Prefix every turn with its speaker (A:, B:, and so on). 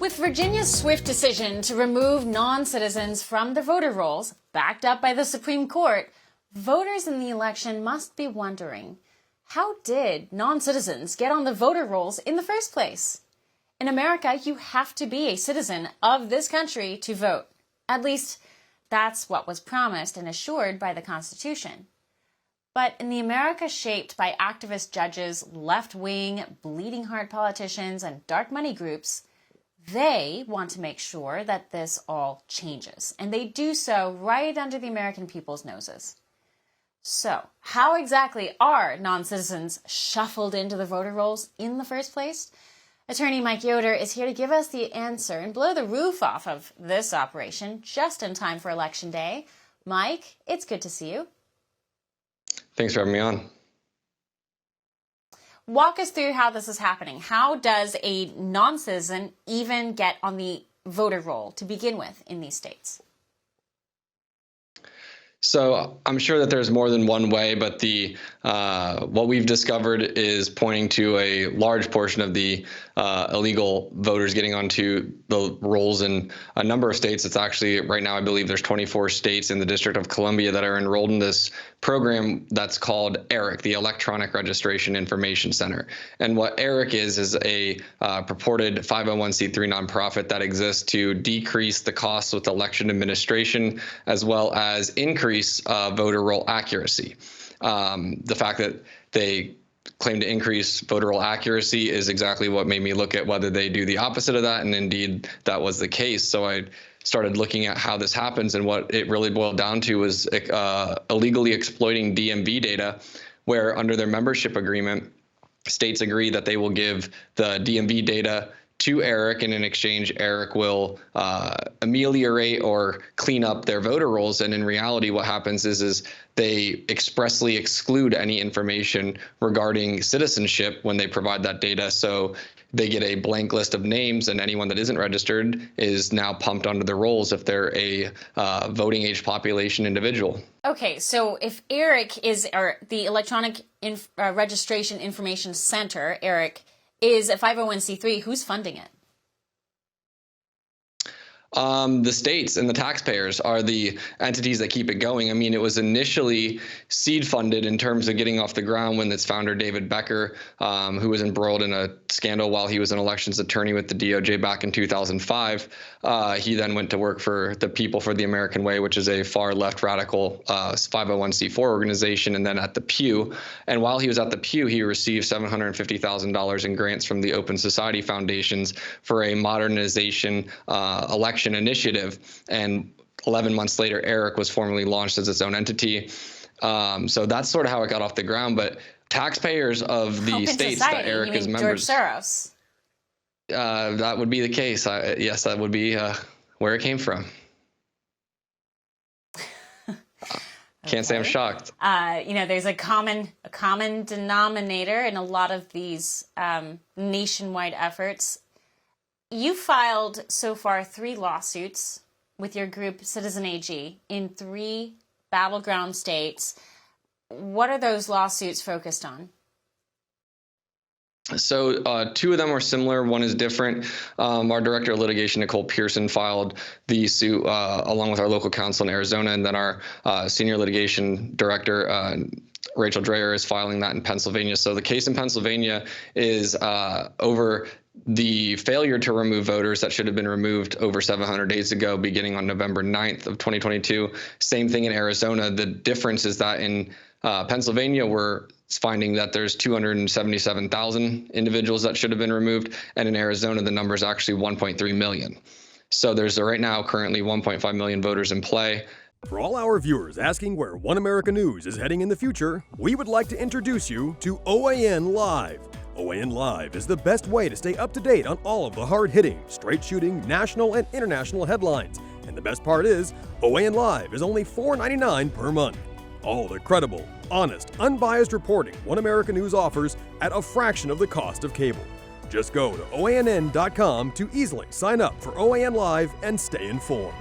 A: With Virginia's swift decision to remove non-citizens from the voter rolls, backed up by the Supreme Court, voters in the election must be wondering, how did non-citizens get on the voter rolls in the first place? In America, you have to be a citizen of this country to vote. At least, that's what was promised and assured by the Constitution. But in the America shaped by activist judges, left-wing, bleeding heart politicians, and dark money groups, they want to make sure that this all changes. And they do so right under the American people's noses. So, how exactly are non-citizens shuffled into the voter rolls in the first place? Attorney Mike Yoder is here to give us the answer and blow the roof off of this operation just in time for Election Day. Mike, it's good to see you.
B: Thanks for having me on.
A: Walk us through how this is happening. How does a non-citizen even get on the voter roll to begin with in these states?
B: So I'm sure that there's more than one way, but what we've discovered is pointing to a large portion of the illegal voters getting onto the rolls in a number of states. It's actually right now, I believe there's 24 states in the District of Columbia that are enrolled in this program that's called ERIC, the Electronic Registration Information Center. And what ERIC is a purported 501c3 nonprofit that exists to decrease the costs with election administration as well as increase voter roll accuracy. The fact that they claim to increase voter roll accuracy is exactly what made me look at whether they do the opposite of that, and indeed that was the case. So I started looking at how this happens, and what it really boiled down to was illegally exploiting DMV data, where under their membership agreement, states agree that they will give the DMV data to ERIC, and in exchange, ERIC will ameliorate or clean up their voter rolls. And in reality, what happens is they expressly exclude any information regarding citizenship when they provide that data. So they get a blank list of names, and anyone that isn't registered is now pumped onto the rolls if they're a voting age population individual.
A: Okay, so if ERIC is, or the Electronic Registration Information Center, ERIC, is a 501c3, who's funding it?
B: The states and the taxpayers are the entities that keep it going. I mean, it was initially seed funded in terms of getting off the ground when its founder, David Becker, who was embroiled in a scandal while he was an elections attorney with the DOJ back in 2005. He then went to work for the People for the American Way, which is a far left radical 501c4 organization, and then at the Pew. And while he was at the Pew, he received $750,000 in grants from the Open Society Foundations for a modernization election initiative, and 11 months later, ERIC was formally launched as its own entity. So that's sort of how it got off the ground. But taxpayers of the states that ERIC is members,
A: George Soros.
B: That would be the case. Yes, that would be where it came from. Can't say I'm shocked.
A: There's a common denominator in a lot of these nationwide efforts. You filed so far 3 lawsuits with your group Citizen AG in 3 battleground states. What are those lawsuits focused on?
B: So 2 of them are similar. One is different. Our director of litigation, Nicole Pearson, filed the suit along with our local counsel in Arizona, and then our senior litigation director, Rachel Dreyer, is filing that in Pennsylvania. So the case in Pennsylvania is over the failure to remove voters that should have been removed over 700 days ago, beginning on November 9th of 2022. Same thing in Arizona. The difference is that in Pennsylvania, we're finding that there's 277,000 individuals that should have been removed. And in Arizona, the number is actually 1.3 million. So there's right now currently 1.5 million voters in play.
C: For all our viewers asking where One America News is heading in the future, we would like to introduce you to OAN Live. OAN Live is the best way to stay up to date on all of the hard-hitting, straight-shooting, national and international headlines. And the best part is, OAN Live is only $4.99 per month. All the credible, honest, unbiased reporting One America News offers at a fraction of the cost of cable. Just go to OANN.com to easily sign up for OAN Live and stay informed.